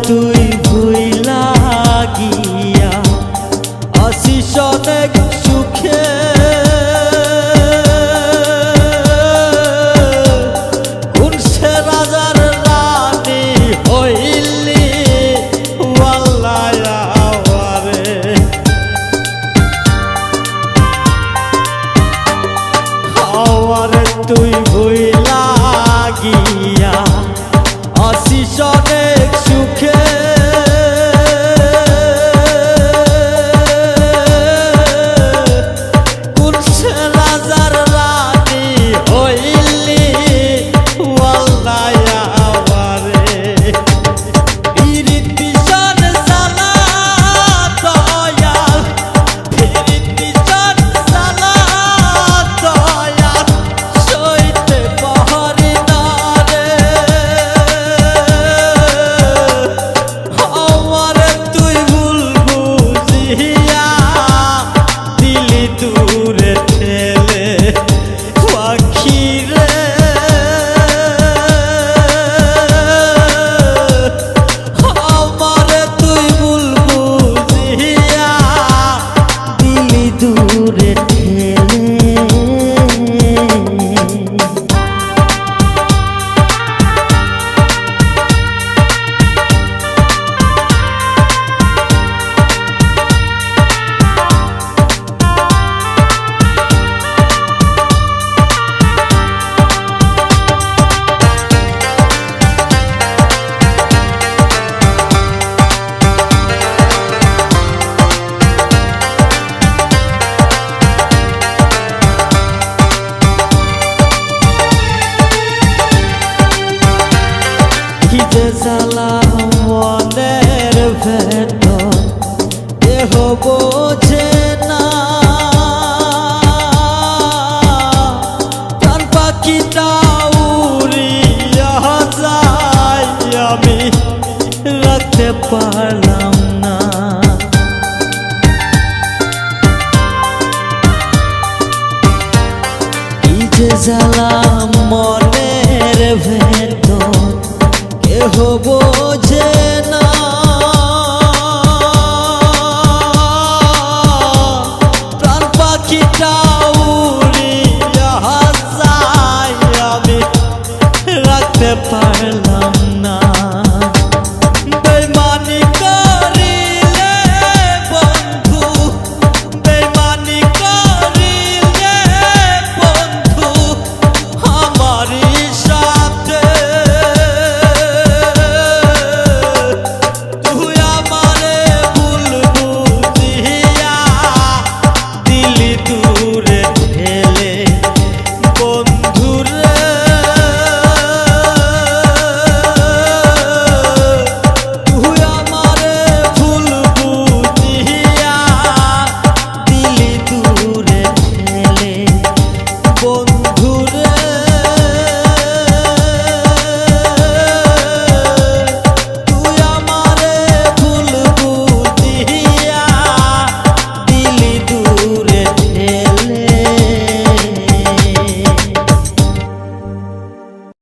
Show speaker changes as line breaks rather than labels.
তুই ভুইলা গিয়া আসিস অনেক সুখে কোন সে রাজার রানী হইলি ওয়াল্লাহ আমারে আমারে তুই ভুইলা গিয়া আসিস অনেক সুখে কোন সে রাজার রানী হইলি ওয়াল্লাহ আমারে পীড়িত ভীষণ জ্বালা দয়াল পীড়িত ভীষণ জ্বালা দয়াল সইতে পারি না রে আমারে তুই ভুল বুঝিয়া দিলি দূরে ঠেলে পাখি রে আমারে তুই ভুল বুঝিয়া দিলি দূরে ঠেলে কি যে জ্বালা মনের ভেতর দেহ বোঝে না প্রাণ পাখিটা উড়িয়া যায় আমি রাখতে পারলাম